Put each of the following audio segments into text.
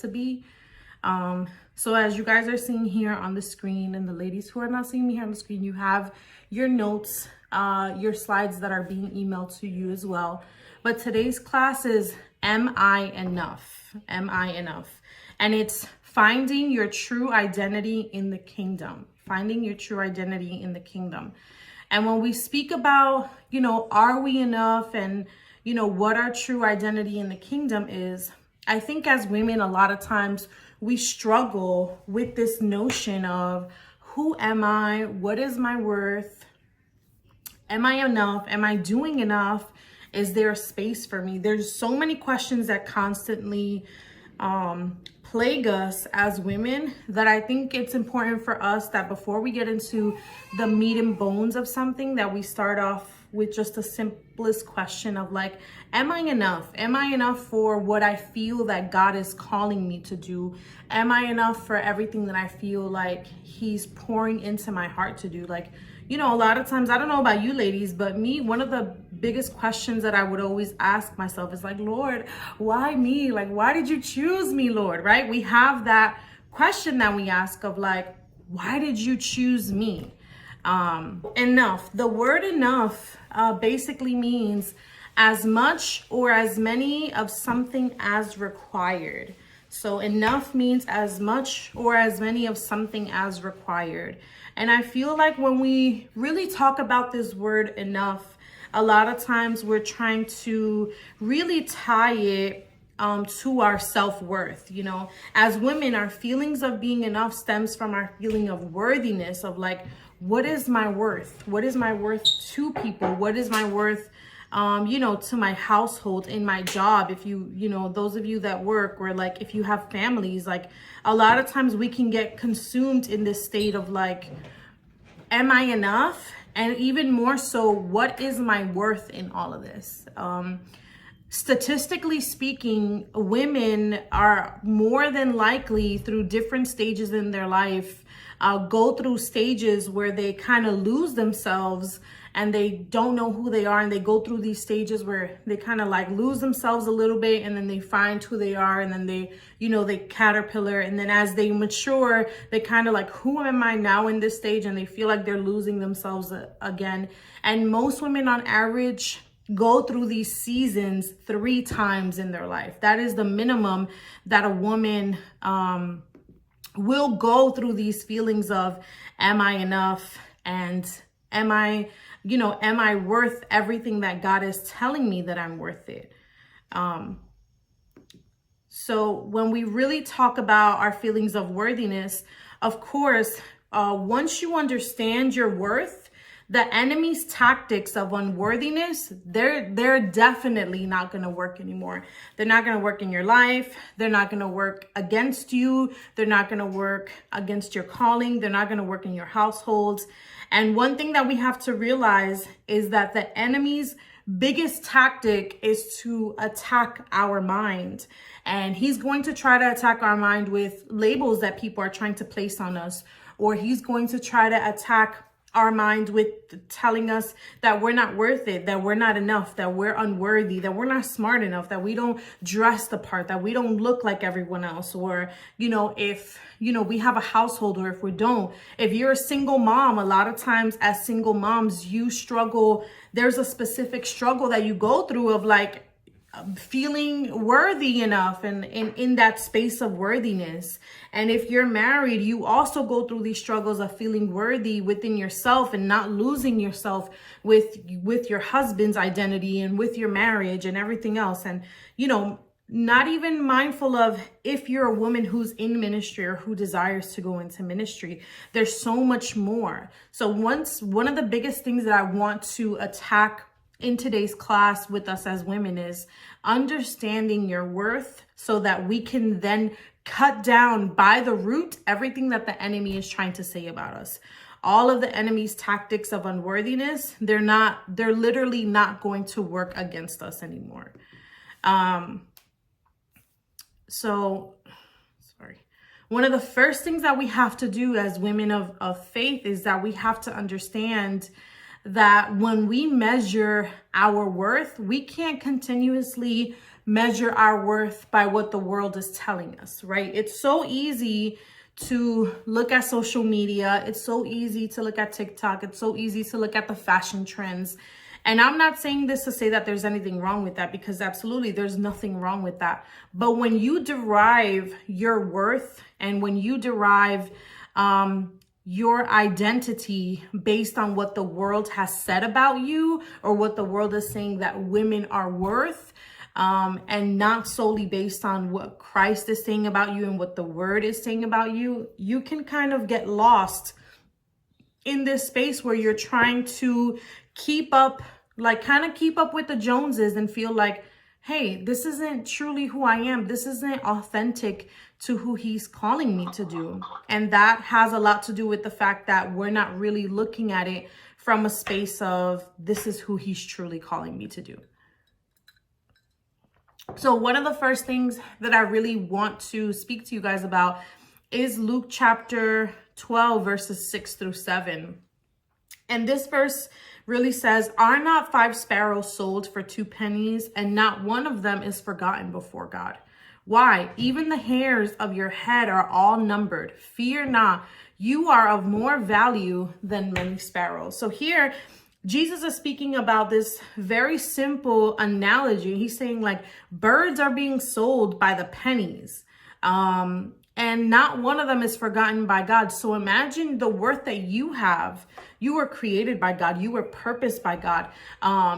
to be. So as you guys are seeing here on the screen, and the ladies who are not seeing me here on the screen, you have your notes, your slides that are being emailed to you as well. But today's class is Am I Enough? Am I enough? And it's finding your true identity in the kingdom. Finding your true identity in the kingdom. And when we speak about, are we enough, and, what our true identity in the kingdom is, I think as women, a lot of times we struggle with this notion of who am I? What is my worth? Am I enough? Am I doing enough? Is there a space for me? There's so many questions that constantly plague us as women that I think it's important for us that before we get into the meat and bones of something, that we start off with just the simplest question of like, am I enough? Am I enough for what I feel that God is calling me to do? Am I enough for everything that I feel like he's pouring into my heart to do? Like, a lot of times, I don't know about you ladies, but me, one of the biggest questions that I would always ask myself is like, Lord, why me? Like, why did you choose me, Lord? Right? We have that question that we ask of like, why did you choose me? Enough. The word enough basically means as much or as many of something as required. So enough means as much or as many of something as required. And I feel like when we really talk about this word enough, a lot of times we're trying to really tie it to our self-worth. As women, our feelings of being enough stems from our feeling of worthiness, of like, what is my worth? What is my worth to people? What is my worth to my household, in my job? If those of you that work, or like if you have families, like a lot of times we can get consumed in this state of like, am I enough? And even more so, what is my worth in all of this? Statistically speaking, women are more than likely through different stages in their life, go through stages where they kind of lose themselves and they don't know who they are. And they go through these stages where they kind of like lose themselves a little bit, and then they find who they are, and then they caterpillar. And then as they mature, they kind of like, who am I now in this stage? And they feel like they're losing themselves again. And most women on average go through these seasons 3 times in their life. That is the minimum that a woman will go through these feelings of, am I enough? And am I worth everything that God is telling me that I'm worth it? So when we really talk about our feelings of worthiness, of course, once you understand your worth, the enemy's tactics of unworthiness, they're definitely not going to work anymore. They're not going to work in your life. They're not going to work against you. They're not going to work against your calling. They're not going to work in your households. And one thing that we have to realize is that the enemy's biggest tactic is to attack our mind. And he's going to try to attack our mind with labels that people are trying to place on us, or he's going to try to attack our mind with telling us that we're not worth it, that we're not enough, that we're unworthy, that we're not smart enough, that we don't dress the part, that we don't look like everyone else. Or, if, we have a household, or if we don't. If you're a single mom, a lot of times as single moms, you struggle. There's a specific struggle that you go through of like, feeling worthy enough, and in that space of worthiness. And if you're married, you also go through these struggles of feeling worthy within yourself and not losing yourself with your husband's identity and with your marriage and everything else. And, not even mindful of if you're a woman who's in ministry or who desires to go into ministry. There's so much more. So one of the biggest things that I want to attack in today's class with us as women is understanding your worth, so that we can then cut down by the root everything that the enemy is trying to say about us. All of the enemy's tactics of unworthiness, they're literally not going to work against us anymore. One of the first things that we have to do as women of faith is that we have to understand that when we measure our worth, we can't continuously measure our worth by what the world is telling us, right? It's so easy to look at social media. It's so easy to look at TikTok. It's so easy to look at the fashion trends. And I'm not saying this to say that there's anything wrong with that, because absolutely there's nothing wrong with that. But when you derive your worth and when you derive your identity based on what the world has said about you, or what the world is saying that women are worth, and not solely based on what Christ is saying about you and what the word is saying about you, you can kind of get lost in this space where you're trying to keep up, kind of keep up with the Joneses, and feel like, hey, this isn't truly who I am. This isn't authentic to who he's calling me to do. And that has a lot to do with the fact that we're not really looking at it from a space of, this is who he's truly calling me to do. So one of the first things that I really want to speak to you guys about is Luke chapter 12, verses 6-7. And this verse really says, "Are not 5 sparrows sold for 2 pennies, and not one of them is forgotten before God? Why, even the hairs of your head are all numbered. Fear not, you are of more value than many sparrows." So here, Jesus is speaking about this very simple analogy. He's saying, like, birds are being sold by the pennies. And not one of them is forgotten by God. So imagine the worth that you have. You were created by God. You were purposed by God.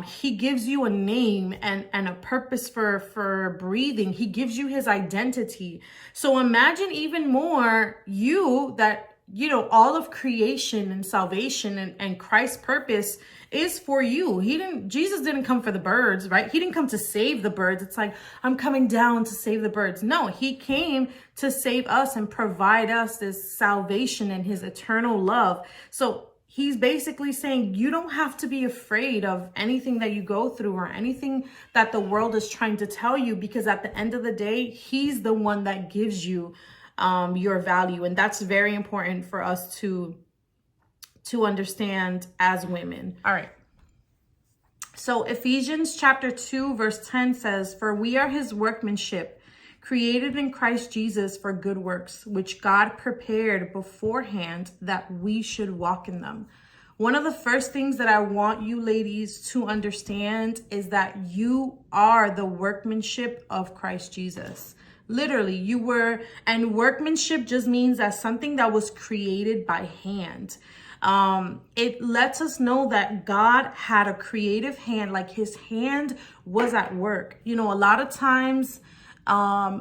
He gives you a name and a purpose for breathing. He gives you his identity. So imagine even more you, that, you know, all of creation and salvation and Christ's purpose is for you. Jesus didn't come for the birds, right? He didn't come to save the birds. It's like, I'm coming down to save the birds. No, he came to save us and provide us this salvation and his eternal love. So he's basically saying, you don't have to be afraid of anything that you go through or anything that the world is trying to tell you, because at the end of the day, he's the one that gives you your value. And that's very important for us to understand as women. All right. So Ephesians chapter 2, verse 10 says, "For we are his workmanship, created in Christ Jesus for good works, which God prepared beforehand that we should walk in them." One of the first things that I want you ladies to understand is that you are the workmanship of Christ Jesus. Literally, you were, and workmanship just means that something that was created by hand. It lets us know that God had a creative hand, like his hand was at work. You know, a lot of times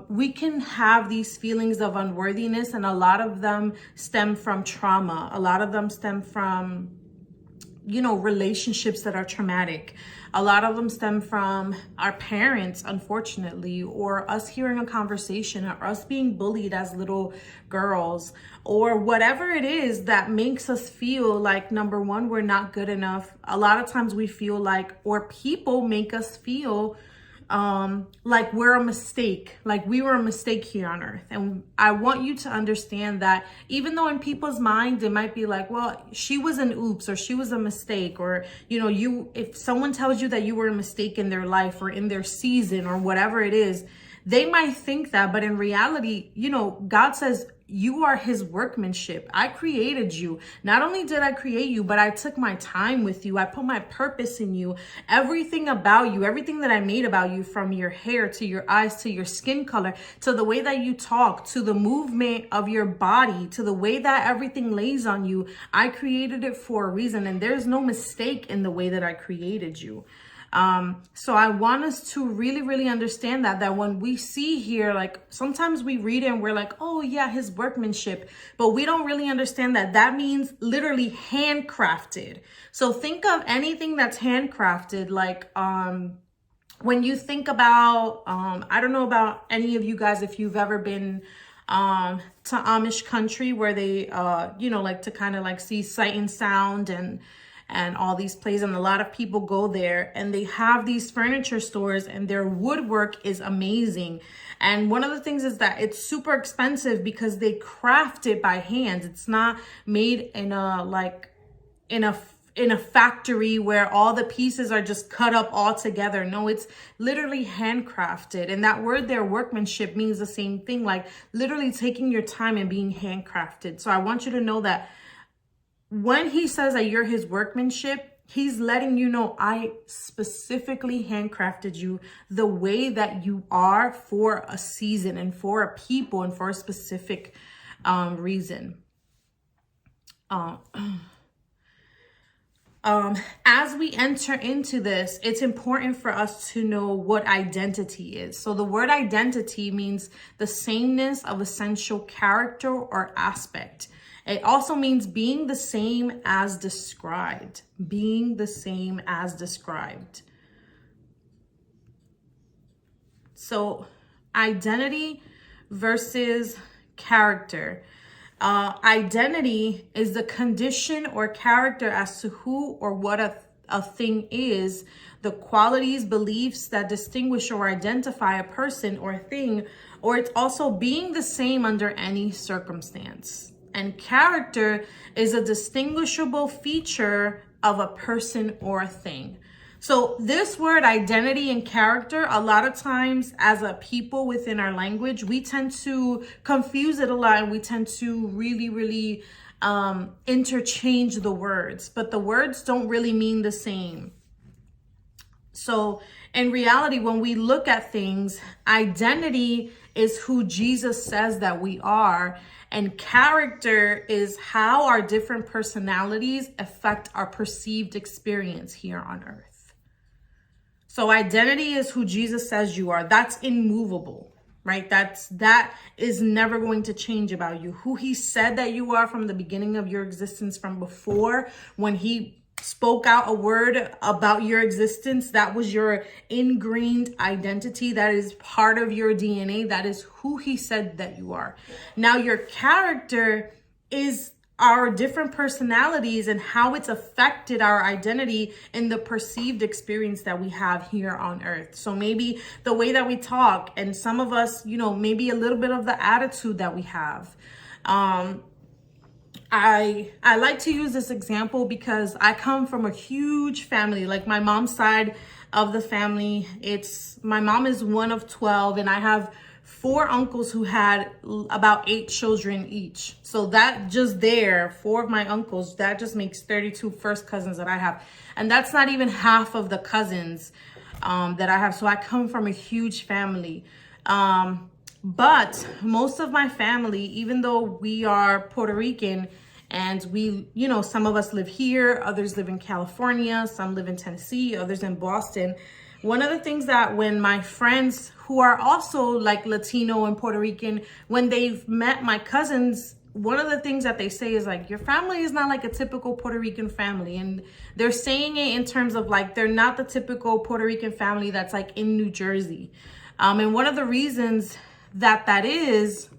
we can have these feelings of unworthiness, and a lot of them stem from trauma. A lot of them stem from, you know, relationships that are traumatic. A lot of them stem from our parents, unfortunately, or us hearing a conversation, or us being bullied as little girls, or whatever it is that makes us feel like, number one, we're not good enough. A lot of times we feel like, or people make us feel like we're a mistake, like we were a mistake here on earth. And I want you to understand that even though in people's minds, it might be like, well, she was an oops, or she was a mistake, or, you know, if someone tells you that you were a mistake in their life or in their season or whatever it is, they might think that, but in reality, you know, God says, you are his workmanship. I created you. Not only did I create you, but I took my time with you. I put my purpose in you. Everything about you, everything that I made about you, from your hair to your eyes to your skin color, to the way that you talk, to the movement of your body, to the way that everything lays on you, I created it for a reason. And there's no mistake in the way that I created you. So I want us to really, really understand that when we see here, like sometimes we read it and we're like, oh yeah, his workmanship, but we don't really understand that means literally handcrafted. So think of anything that's handcrafted, like, when you think about, I don't know about any of you guys, if you've ever been to Amish country, where they, you know, like to kind of like see Sight and Sound and all these plays, and a lot of people go there and they have these furniture stores and their woodwork is amazing. And one of the things is that it's super expensive because they craft it by hand. It's not made in a in a factory where all the pieces are just cut up all together. No, it's literally handcrafted. And that word there, workmanship, means the same thing, like literally taking your time and being handcrafted. So I want you to know that when he says that you're his workmanship, he's letting you know, I specifically handcrafted you the way that you are for a season and for a people and for a specific reason. As we enter into this, it's important for us to know what identity is. So the word identity means the sameness of essential character or aspect. It also means being the same as described. Being the same as described. So identity versus character. Identity is the condition or character as to who or what a thing is, the qualities, beliefs that distinguish or identify a person or thing, or it's also being the same under any circumstance. And character is a distinguishable feature of a person or a thing. So this word identity and character, a lot of times as a people within our language, we tend to confuse it a lot, and we tend to really interchange the words, but the words don't really mean the same. So in reality, when we look at things, identity is who Jesus says that we are, and character is how our different personalities affect our perceived experience here on earth. So identity is who Jesus says you are. That's immovable, right? That is never going to change about you. Who he said that you are from the beginning of your existence, from before, when he spoke out a word about your existence, that was your ingrained identity. That is part of your DNA. That is who he said that you are. Now, your character is our different personalities and how it's affected our identity in the perceived experience that we have here on earth. So maybe the way that we talk, and some of us, maybe a little bit of the attitude that we have. I like to use this example because I come from a huge family. Like my mom's side of the family, my mom is one of 12, and I have 4 uncles who had about 8 children each. So that just there, 4 of my uncles, that just makes 32 first cousins that I have. And that's not even half of the cousins that I have. So I come from a huge family. But most of my family, even though we are Puerto Rican, and we, some of us live here, others live in California, some live in Tennessee, others in Boston. One of the things that when my friends who are also like Latino and Puerto Rican, when they've met my cousins, one of the things that they say is like, your family is not like a typical Puerto Rican family. And they're saying it in terms of like, they're not the typical Puerto Rican family that's like in New Jersey. And one of the reasons that is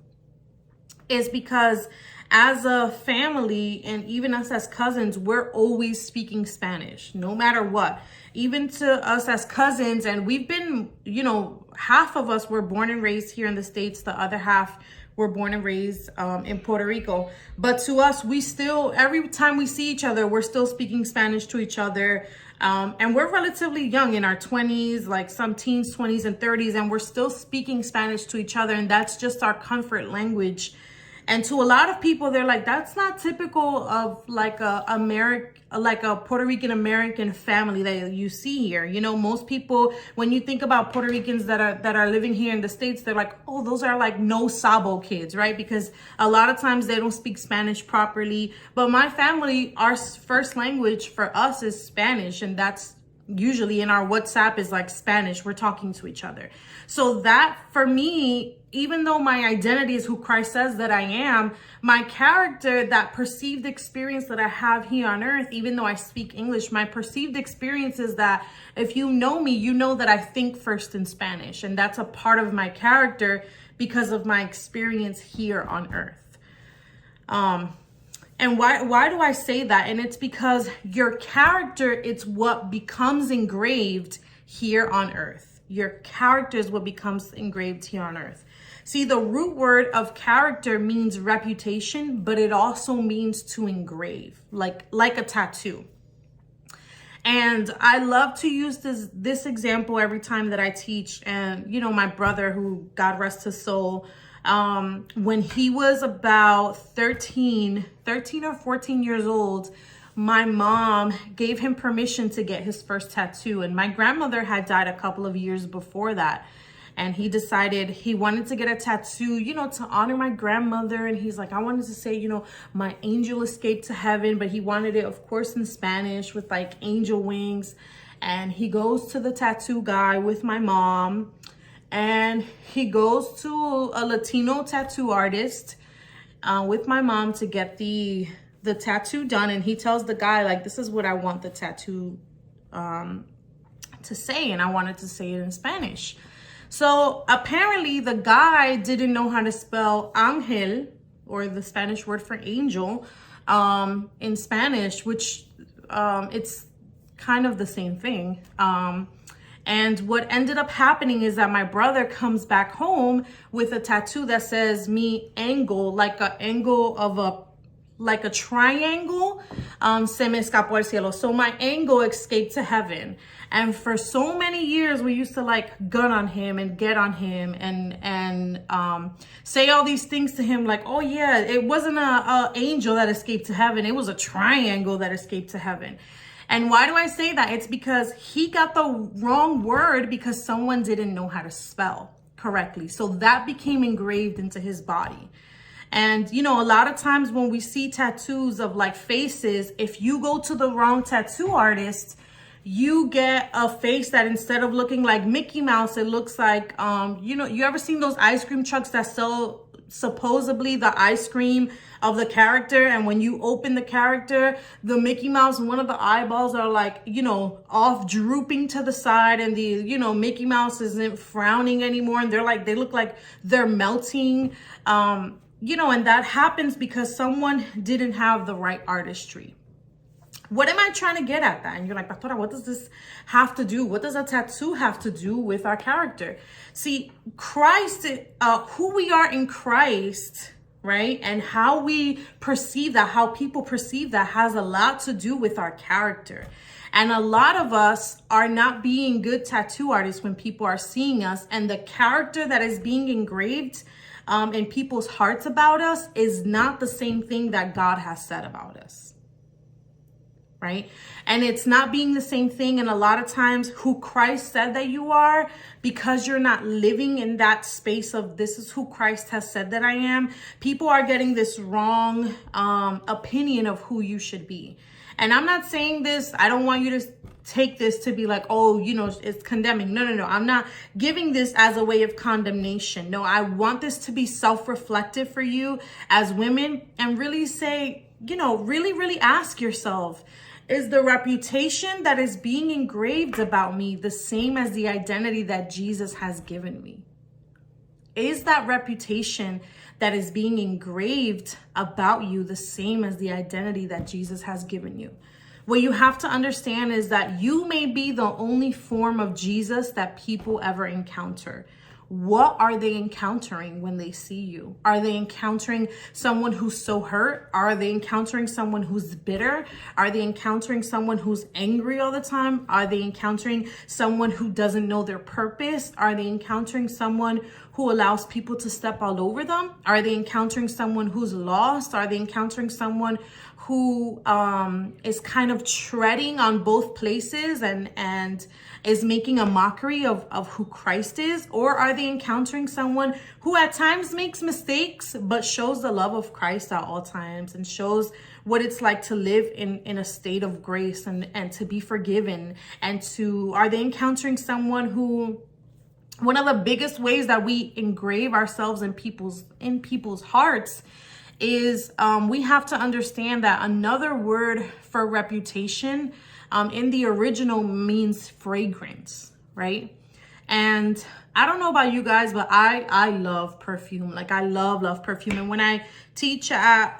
because as a family, and even us as cousins, we're always speaking Spanish, no matter what. Even to us as cousins, and we've been, half of us were born and raised here in the States, the other half were born and raised in Puerto Rico. But to us, we still, every time we see each other, we're still speaking Spanish to each other. And we're relatively young, in our 20s, like some teens, 20s and 30s, and we're still speaking Spanish to each other. And that's just our comfort language. And to a lot of people, they're like, that's not typical of like a Puerto Rican American family that you see here. Most people, when you think about Puerto Ricans that are living here in the States, they're like, oh, those are like no sabo kids, right? Because a lot of times they don't speak Spanish properly. But my family, our first language for us is Spanish, and that's usually in our WhatsApp is like Spanish. We're talking to each other. So that for me, even though my identity is who Christ says that I am, my character, that perceived experience that I have here on earth, even though I speak English, my perceived experience is that if you know me, you know that I think first in Spanish. And that's a part of my character because of my experience here on earth. And why do I say that? And it's because your character, it's what becomes engraved here on earth. Your character is what becomes engraved here on earth. See, the root word of character means reputation, but it also means to engrave, like a tattoo. And I love to use this example every time that I teach. And, you know, my brother, who God rest his soul, when he was about 13 or 14 years old, my mom gave him permission to get his first tattoo. And my grandmother had died a couple of years before that. And he decided he wanted to get a tattoo, you know, to honor my grandmother. And he's like, I wanted to say, you know, my angel escaped to heaven. But he wanted it, of course, in Spanish with like angel wings. And he goes to the tattoo guy with my mom. And he goes to a Latino tattoo artist with my mom to get the tattoo done. And he tells the guy, like, this is what I want the tattoo to say. And I wanted to say it in Spanish. So apparently the guy didn't know how to spell ángel, or the Spanish word for angel, in Spanish, which it's kind of the same thing. And what ended up happening is that my brother comes back home with a tattoo that says mi angle, like an angle of like a triangle, se me escapó el cielo. So my angle escaped to heaven. And for so many years, we used to like gun on him and get on him and say all these things to him like, oh yeah, it wasn't a angel that escaped to heaven. It was a triangle that escaped to heaven. And why do I say that? It's because he got the wrong word because someone didn't know how to spell correctly. So that became engraved into his body. And, you know, a lot of times when we see tattoos of like faces, if you go to the wrong tattoo artist, you get a face that instead of looking like Mickey Mouse, it looks like, you know, you ever seen those ice cream trucks that sell supposedly the ice cream of the character? And when you open the character, the Mickey Mouse, one of the eyeballs are like, you know, off drooping to the side, and the, you know, Mickey Mouse isn't frowning anymore. And they're like, they look like they're melting. You know, and that happens because someone didn't have the right artistry. What am I trying to get at that? And you're like, Pastora, what does this have to do? What does a tattoo have to do with our character? See, Christ, who we are in Christ, right? And how we perceive that, how people perceive that, has a lot to do with our character. And a lot of us are not being good tattoo artists when people are seeing us, and the character that is being engraved in people's hearts about us is not the same thing that God has said about us. Right? And it's not being the same thing. And a lot of times who Christ said that you are, because you're not living in that space of this is who Christ has said that I am, people are getting this wrong opinion of who you should be. And I'm not saying this, I don't want you to take this to be like, oh, you know, it's condemning. No. I'm not giving this as a way of condemnation. No, I want this to be self-reflective for you as women, and really say, you know, really ask yourself, is the reputation that is being engraved about me the same as the identity that Jesus has given me? Is that reputation that is being engraved about you the same as the identity that Jesus has given you? What you have to understand is that you may be the only form of Jesus that people ever encounter. What are they encountering when they see you? Are they encountering someone who's so hurt? Are they encountering someone who's bitter? Are they encountering someone who's angry all the time? Are they encountering someone who doesn't know their purpose? Are they encountering someone who allows people to step all over them? Are they encountering someone who's lost? Are they encountering someone who is kind of treading on both places and is making a mockery of who Christ is? Or are they encountering someone who at times makes mistakes, but shows the love of Christ at all times and shows what it's like to live in a state of grace and to be forgiven? And are they encountering someone who, one of the biggest ways that we engrave ourselves in people's hearts is we have to understand that another word for reputation in the original means fragrance, right? And I don't know about you guys, but I love perfume. Like I love perfume. And when I teach at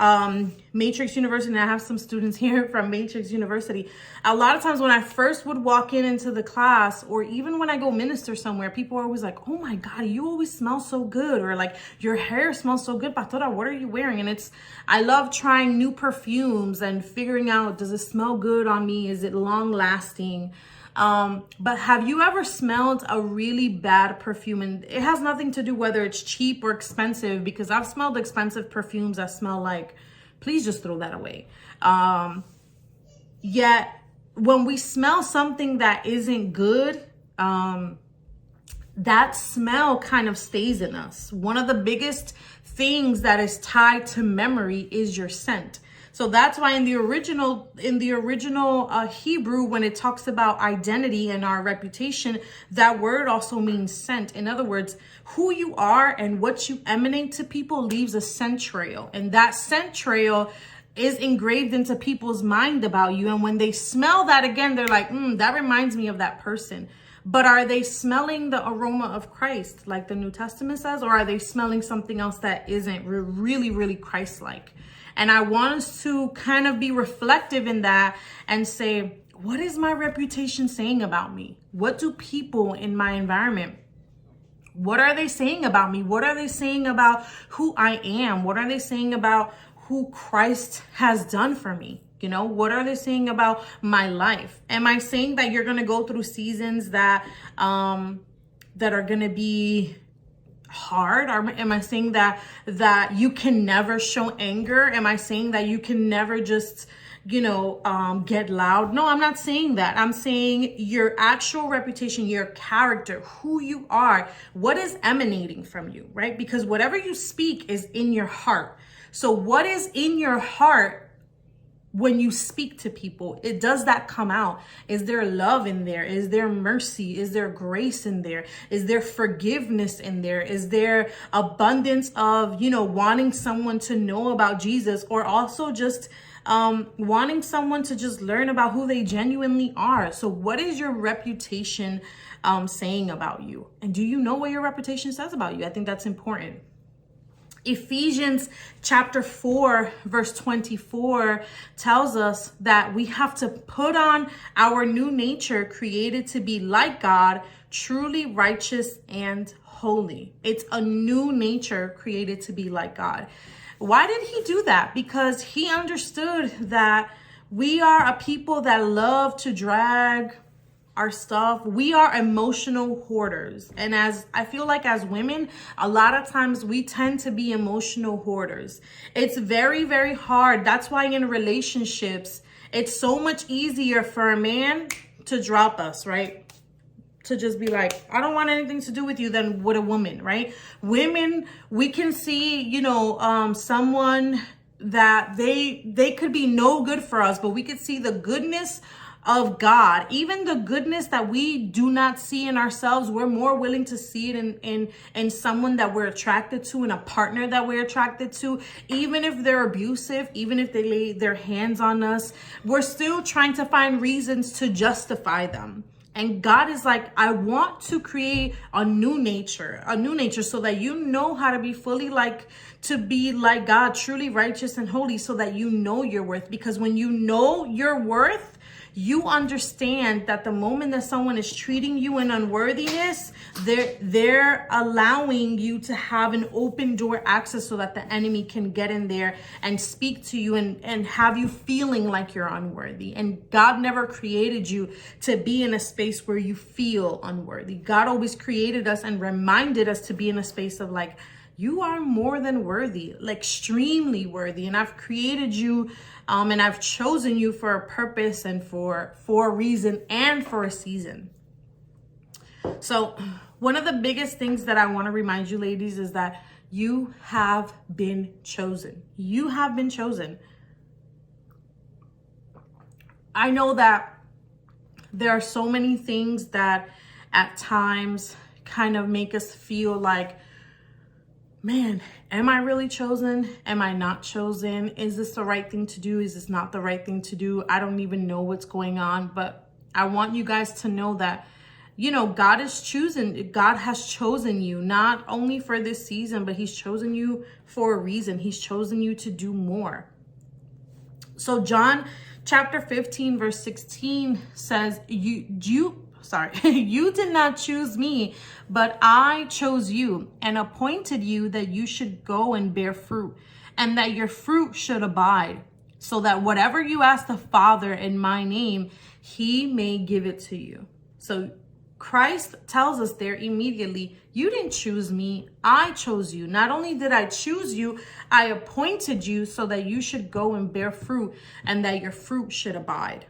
Matrix University, and I have some students here from Matrix University, a lot of times when I first would walk into the class, or even when I go minister somewhere, people are always like, oh my God, you always smell so good, or like your hair smells so good, Pastora, what are you wearing? And I love trying new perfumes and figuring out, does it smell good on me? Is it long lasting? But have you ever smelled a really bad perfume? And it has nothing to do whether it's cheap or expensive, because I've smelled expensive perfumes that smell like, please just throw that away. Yet when we smell something that isn't good, that smell kind of stays in us. One of the biggest things that is tied to memory is your scent. So that's why in the original Hebrew, when it talks about identity and our reputation, that word also means scent. In other words, who you are and what you emanate to people leaves a scent trail. And that scent trail is engraved into people's mind about you. And when they smell that again, they're like, that reminds me of that person. But are they smelling the aroma of Christ, like the New Testament says, or are they smelling something else that isn't really, really Christ-like? And I want us to kind of be reflective in that and say, what is my reputation saying about me? What do people in my environment, what are they saying about me? What are they saying about who I am? What are they saying about who Christ has done for me? You know, what are they saying about my life? Am I saying that you're going to go through seasons that are going to be hard? Or am I saying that you can never show anger? Am I saying that you can never just, get loud? No, I'm not saying that. I'm saying your actual reputation, your character, who you are, what is emanating from you, right? Because whatever you speak is in your heart. So what is in your heart when you speak to people? Does that come out? Is there love in there? Is there mercy? Is there grace in there? Is there forgiveness in there? Is there abundance of, wanting someone to know about Jesus, or also just wanting someone to just learn about who they genuinely are? So what is your reputation saying about you? And do you know what your reputation says about you? I think that's important. Ephesians chapter 4, verse 24 tells us that we have to put on our new nature, created to be like God, truly righteous and holy. It's a new nature created to be like God. Why did he do that? Because he understood that we are a people that love to drag our stuff. We are emotional hoarders. And I feel like as women, a lot of times we tend to be emotional hoarders. It's very, very hard. That's why in relationships, it's so much easier for a man to drop us, right? To just be like, I don't want anything to do with you, than with a woman, right? Women, we can see, someone that they could be no good for us, but we could see the goodness of God, even the goodness that we do not see in ourselves. We're more willing to see it in someone that we're attracted to, in a partner that we're attracted to. Even if they're abusive, even if they lay their hands on us, we're still trying to find reasons to justify them. And God is like, I want to create a new nature so that you know how to be to be like God, truly righteous and holy, so that you know your worth. Because when you know your worth, you understand that the moment that someone is treating you in unworthiness, they're allowing you to have an open door access so that the enemy can get in there and speak to you and have you feeling like you're unworthy. And God never created you to be in a space where you feel unworthy. God always created us and reminded us to be in a space of like, you are more than worthy, like extremely worthy. And I've created you and I've chosen you for a purpose and for a reason and for a season. So one of the biggest things that I want to remind you, ladies, is that you have been chosen. You have been chosen. I know that there are so many things that at times kind of make us feel like, man, am I really chosen? Am I not chosen? Is this the right thing to do? Is this not the right thing to do? I don't even know what's going on. But I want you guys to know that God has chosen you not only for this season, but he's chosen you for a reason. He's chosen you to do more. So John chapter 15 verse 16 says, you did not choose me, but I chose you and appointed you that you should go and bear fruit, and that your fruit should abide, so that whatever you ask the Father in my name, he may give it to you. So Christ tells us there immediately, you didn't choose me, I chose you. Not only did I choose you, I appointed you so that you should go and bear fruit, and that your fruit should abide.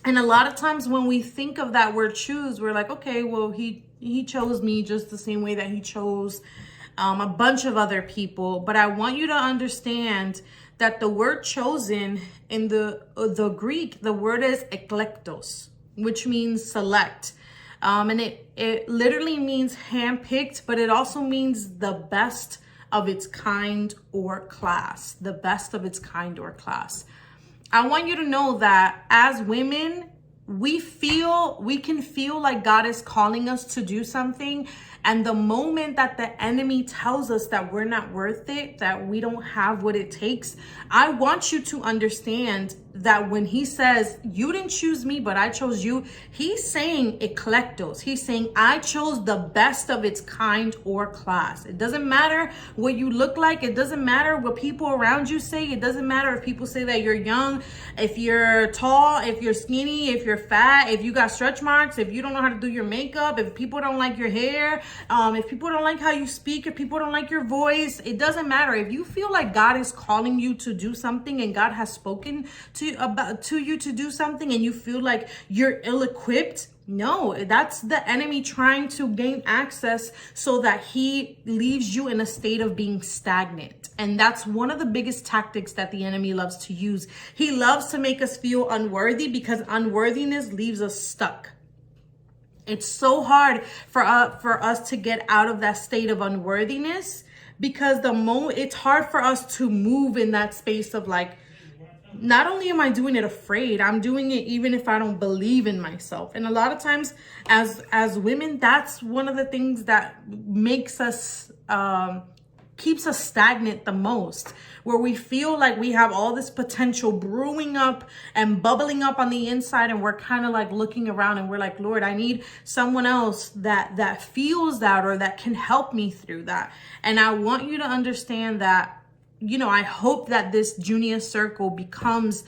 And a lot of times when we think of that word choose, we're like, okay, well, he chose me just the same way that he chose a bunch of other people. But I want you to understand that the word chosen in the Greek, the word is eklektos, which means select. And it literally means handpicked, but it also means the best of its kind or class, the best of its kind or class. I want you to know that as women, we can feel like God is calling us to do something. And the moment that the enemy tells us that we're not worth it, that we don't have what it takes, I want you to understand that when he says, you didn't choose me, but I chose you, he's saying eklektos. He's saying, I chose the best of its kind or class. It doesn't matter what you look like. It doesn't matter what people around you say. It doesn't matter if people say that you're young, if you're tall, if you're skinny, if you're fat, if you got stretch marks, if you don't know how to do your makeup, if people don't like your hair, if people don't like how you speak, if people don't like your voice. It doesn't matter. If you feel like God is calling you to do something and God has spoken to you to do something and you feel like you're ill-equipped, no, that's the enemy trying to gain access so that he leaves you in a state of being stagnant. And that's one of the biggest tactics that the enemy loves to use. He loves to make us feel unworthy because unworthiness leaves us stuck. It's so hard for us to get out of that state of unworthiness, because it's hard for us to move in that space of like, not only am I doing it afraid, I'm doing it even if I don't believe in myself. And a lot of times as women, that's one of the things that makes us, keeps us stagnant the most, where we feel like we have all this potential brewing up and bubbling up on the inside. And we're kind of like looking around and we're like, Lord, I need someone else that feels that or that can help me through that. And I want you to understand that, I hope that this Junia'S circle becomes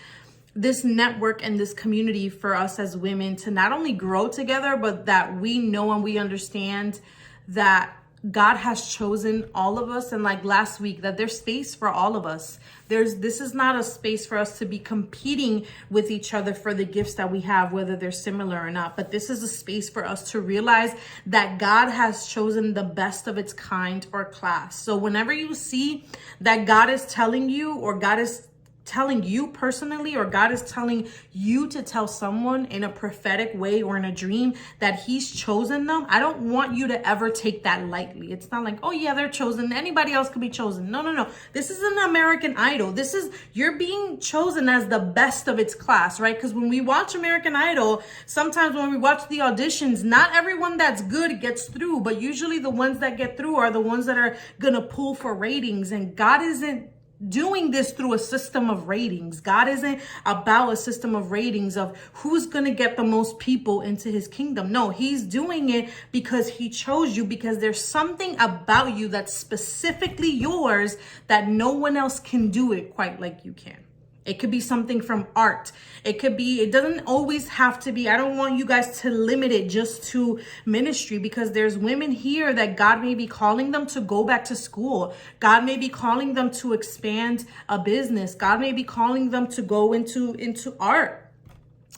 this network and this community for us as women to not only grow together, but that we know and we understand that God has chosen all of us. And like last week, that there's space for all of us. This is not a space for us to be competing with each other for the gifts that we have, whether they're similar or not. But this is a space for us to realize that God has chosen the best of its kind or class. So whenever you see that God is telling you, or God is telling you personally, or God is telling you to tell someone in a prophetic way or in a dream that he's chosen them, I don't want you to ever take that lightly. It's not like, oh yeah, they're chosen, anybody else could be chosen. No. This is an American Idol. You're being chosen as the best of its class, right? Because when we watch American Idol, sometimes when we watch the auditions, not everyone that's good gets through, but usually the ones that get through are the ones that are gonna pull for ratings. And God isn't doing this through a system of ratings. God isn't about a system of ratings of who's going to get the most people into his kingdom. No, he's doing it because he chose you, because there's something about you that's specifically yours that no one else can do it quite like you can. It could be something from art. It doesn't always have to be, I don't want you guys to limit it just to ministry, because there's women here that God may be calling them to go back to school. God may be calling them to expand a business. God may be calling them to go into art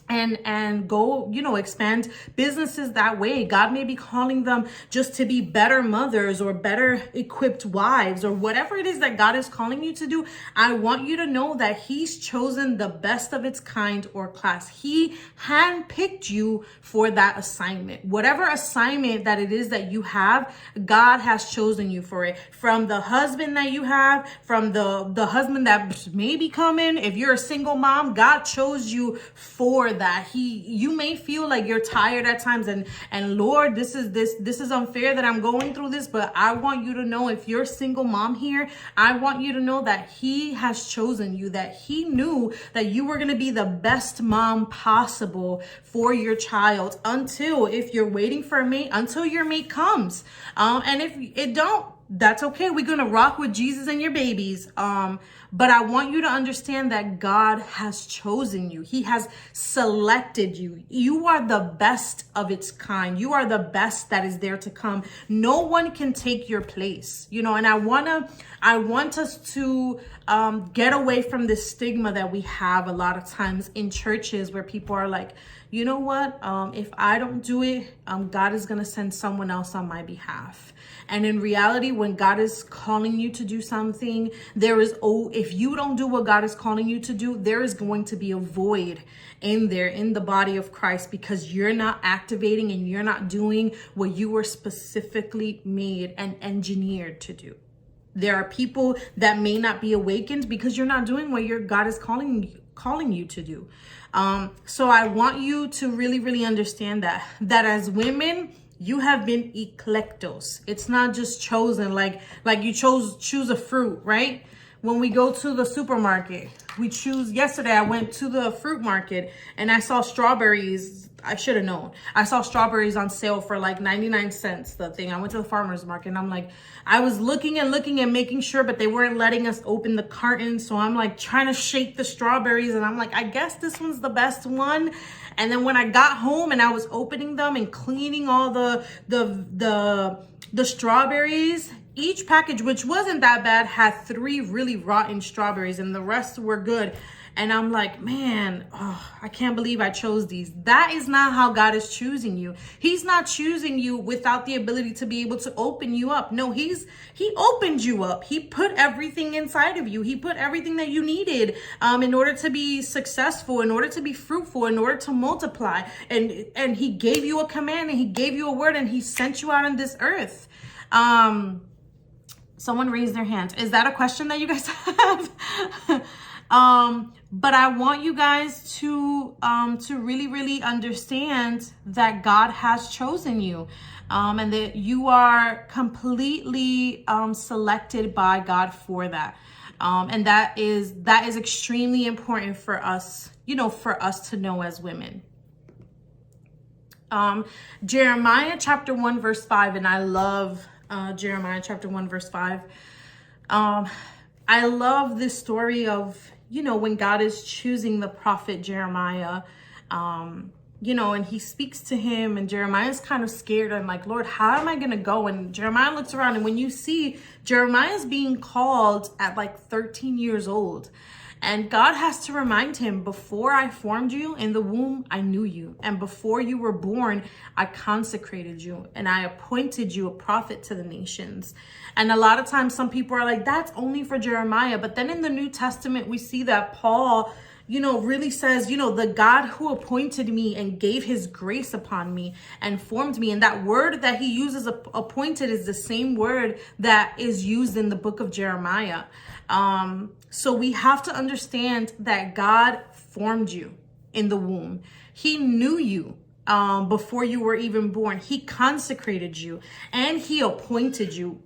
and go, expand businesses that way. God may be calling them just to be better mothers or better equipped wives, or whatever it is that God is calling you to do. I want you to know that he's chosen the best of its kind or class. He handpicked you for that assignment. Whatever assignment that it is that you have, God has chosen you for it. From the husband that you have, from the husband that may be coming, if you're a single mom, God chose you for for that. You may feel like you're tired at times and Lord, this is unfair that I'm going through this, but I want you to know, if you're a single mom here, I want you to know that he has chosen you, that he knew that you were going to be the best mom possible for your child until, if you're waiting for a mate, until your mate comes. And if it don't, that's okay. We're going to rock with Jesus and your babies. But I want you to understand that God has chosen you. He has selected you. You are the best of its kind. You are the best that is there to come. No one can take your place, you know, and I want us to get away from this stigma that we have a lot of times in churches, where people are like, you know what, if I don't do it, God is going to send someone else on my behalf. And in reality, when God is calling you to do something, if you don't do what God is calling you to do, there is going to be a void in the body of Christ, because you're not activating and you're not doing what you were specifically made and engineered to do. There are people that may not be awakened because you're not doing what God is calling you to do. So I want you to really, really understand that as women, you have been eclectos. It's not just chosen like you choose a fruit, right? When we go to the supermarket, we choose. Yesterday, I went to the fruit market and I saw strawberries. I should have known. I saw strawberries on sale for like 99 cents, the thing. I went to the farmer's market and I'm like, I was looking and making sure, but they weren't letting us open the carton. So I'm like trying to shake the strawberries and I'm like, I guess this one's the best one. And then when I got home and I was opening them and cleaning all the strawberries, each package, which wasn't that bad, had 3 really rotten strawberries and the rest were good. And I'm like, man, I can't believe I chose these. That is not how God is choosing you. He's not choosing you without the ability to be able to open you up. No, he opened you up. He put everything inside of you. He put everything that you needed in order to be successful, in order to be fruitful, in order to multiply. And he gave you a command and he gave you a word and he sent you out on this earth. Someone raised their hand. Is that a question that you guys have? But I want you guys to really, really understand that God has chosen you, and that you are completely selected by God for that. And that is extremely important for us, you know, for us to know as women. Jeremiah chapter 1 verse 5, and I love Jeremiah chapter 1 verse 5. I love this story of, you know, when God is choosing the prophet Jeremiah, you know, and he speaks to him and Jeremiah's kind of scared. I'm like, Lord, how am I going to go? And Jeremiah looks around, and when you see Jeremiah's being called at like 13 years old, and God has to remind him, before I formed you in the womb, I knew you. And before you were born, I consecrated you and I appointed you a prophet to the nations. And a lot of times some people are like, that's only for Jeremiah. But then in the New Testament, we see that Paul, you know, really says, you know, the God who appointed me and gave his grace upon me and formed me. And that word that he uses, appointed, is the same word that is used in the book of Jeremiah. So we have to understand that God formed you in the womb. He knew you before you were even born. He consecrated you and he appointed you.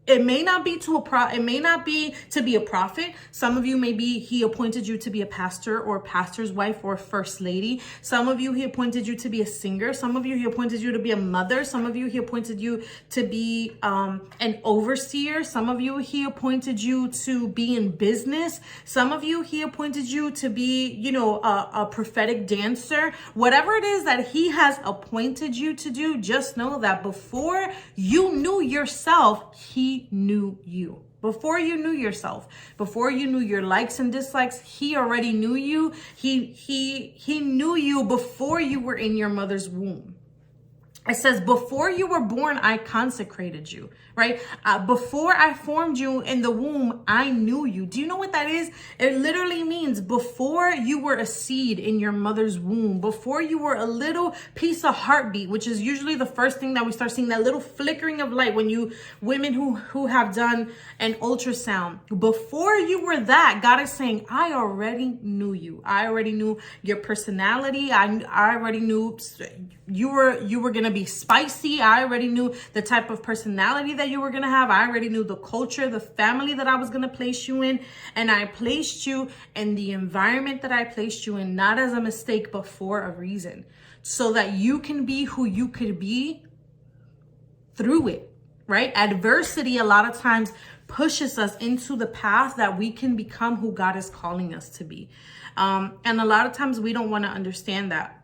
It may not be to be a prophet. Some of you, maybe he appointed you to be a pastor or a pastor's wife or a first lady. Some of you, he appointed you to be a singer. Some of you, he appointed you to be a mother. Some of you, he appointed you to be an overseer. Some of you, he appointed you to be in business. Some of you, he appointed you to be, you know, a prophetic dancer. Whatever it is that he has appointed you to do, just know that before you knew yourself, he knew you. Before you knew yourself, before you knew your likes and dislikes, he already knew you. He knew you before you were in your mother's womb. It says, before you were born, I consecrated you, right? Before I formed you in the womb, I knew you. Do you know what that is? It literally means before you were a seed in your mother's womb, before you were a little piece of heartbeat, which is usually the first thing that we start seeing, that little flickering of light when women who have done an ultrasound, before you were that, God is saying, I already knew you. I already knew your personality. I already knew you were going to be spicy. I already knew the type of personality that you were going to have. I already knew the culture, the family that I was going to place you in. And I placed you in the environment that I placed you in, not as a mistake, but for a reason, so that you can be who you could be through it, right? Adversity a lot of times pushes us into the path that we can become who God is calling us to be. And a lot of times we don't want to understand that.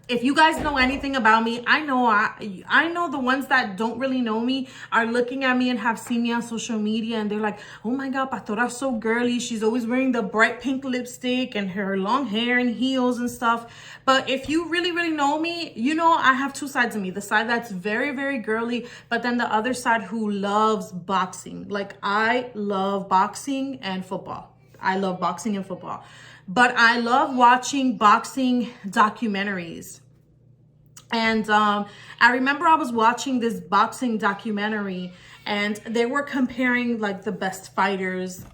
If you guys know anything about me, I know the ones that don't really know me are looking at me and have seen me on social media, and they're like, oh my God, Pastora's so girly. She's always wearing the bright pink lipstick and her long hair and heels and stuff. But if you really, really know me, you know I have two sides of me. The side that's very, very girly, but then the other side who loves boxing. Like, I love boxing and football. I love boxing and football. But I love watching boxing documentaries. And I remember I was watching this boxing documentary, and they were comparing like the best fighters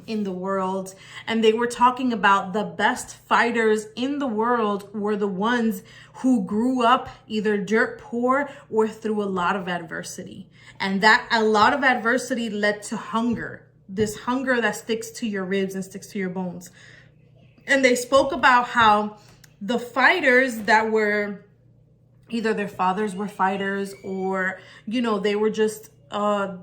in the world. And they were talking about the best fighters in the world were the ones who grew up either dirt poor or through a lot of adversity. And that a lot of adversity led to hunger, this hunger that sticks to your ribs and sticks to your bones. And they spoke about how the fighters that were either their fathers were fighters, or, you know, they were just,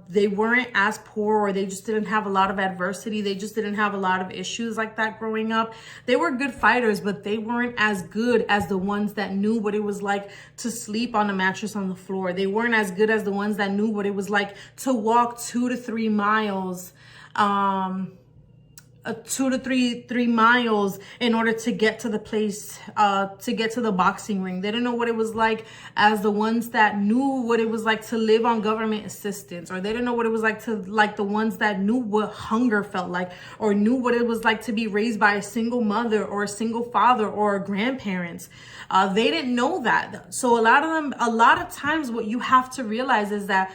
they weren't as poor, or they just didn't have a lot of adversity. They just didn't have a lot of issues like that growing up. They were good fighters, but they weren't as good as the ones that knew what it was like to sleep on a mattress on the floor. They weren't as good as the ones that knew what it was like to walk 2 to 3 miles, 2 to 3 miles in order to get to the place, to get to the boxing ring. They didn't know what it was like as the ones that knew what it was like to live on government assistance, or they didn't know what it was like to, like the ones that knew what hunger felt like, or knew what it was like to be raised by a single mother or a single father or grandparents. They didn't know that. So a lot of times what you have to realize is that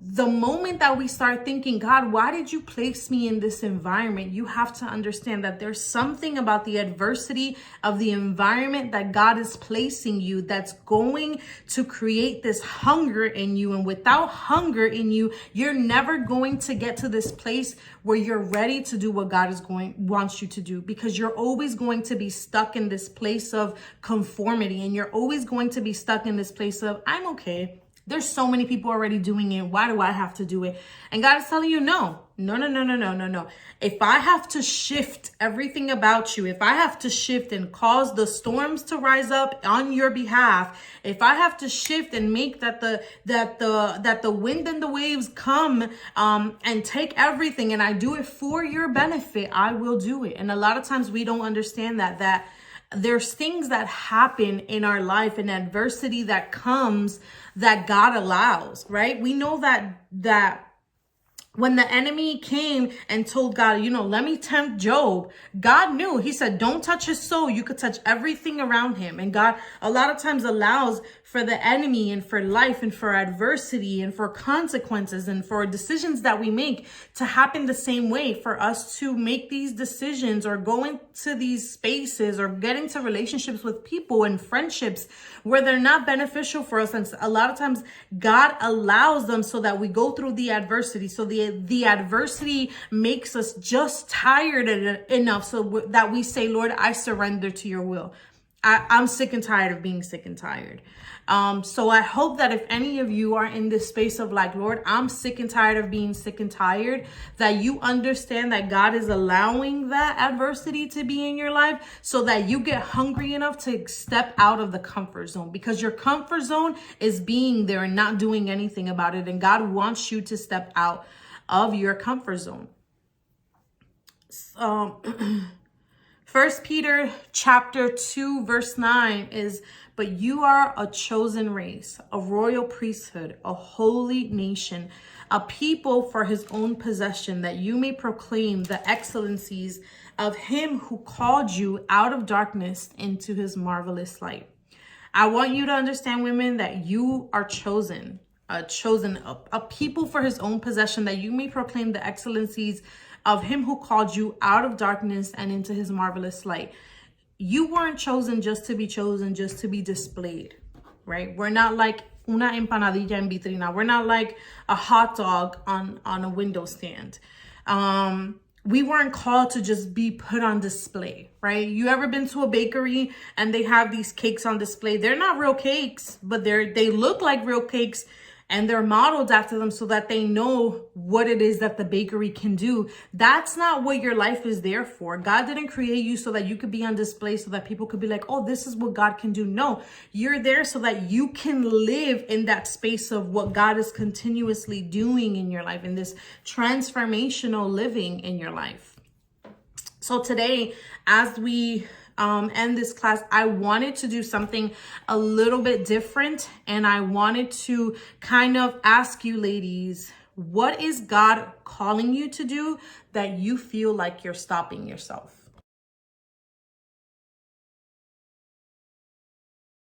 the moment that we start thinking, God, why did you place me in this environment? You have to understand that there's something about the adversity of the environment that God is placing you that's going to create this hunger in you. And without hunger in you, you're never going to get to this place where you're ready to do what God wants you to do, because you're always going to be stuck in this place of conformity, and you're always going to be stuck in this place of, I'm okay. There's so many people already doing it. Why do I have to do it? And God is telling you, no. If I have to shift everything about you, if I have to shift and cause the storms to rise up on your behalf, if I have to shift and make that the wind and the waves come and take everything, and I do it for your benefit, I will do it. And a lot of times we don't understand that there's things that happen in our life and adversity that comes that God allows, right? We know that when the enemy came and told God, let me tempt Job, God knew. He said, don't touch his soul. You could touch everything around him. And God a lot of times allows for the enemy and for life and for adversity and for consequences and for decisions that we make to happen the same way, for us to make these decisions or go into these spaces or get into relationships with people and friendships where they're not beneficial for us. And a lot of times God allows them so that we go through the adversity. So the adversity makes us just tired enough so that we say, Lord, I surrender to your will. I'm sick and tired of being sick and tired. So I hope that if any of you are in this space of like, Lord, I'm sick and tired of being sick and tired, that you understand that God is allowing that adversity to be in your life so that you get hungry enough to step out of the comfort zone, because your comfort zone is being there and not doing anything about it. And God wants you to step out of your comfort zone. 1 Peter chapter 2 verse 9 is, but you are a chosen race, a royal priesthood, a holy nation, a people for his own possession, that you may proclaim the excellencies of him who called you out of darkness into his marvelous light. I want you to understand, women, that you are chosen, a people for his own possession, that you may proclaim the excellencies of him who called you out of darkness and into his marvelous light. You weren't chosen, just to be displayed, right? We're not like una empanadilla en vitrina. We're not like a hot dog on a window stand. We weren't called to just be put on display, right? You ever been to a bakery and they have these cakes on display? They're not real cakes, but they look like real cakes, and they're modeled after them so that they know what it is that the bakery can do. That's not what your life is there for. God didn't create you so that you could be on display, so that people could be like, oh, this is what God can do. No, you're there so that you can live in that space of what God is continuously doing in your life, in this transformational living in your life. So today, as we end this class, I wanted to do something a little bit different, and I wanted to kind of ask you, ladies, what is God calling you to do that you feel like you're stopping yourself?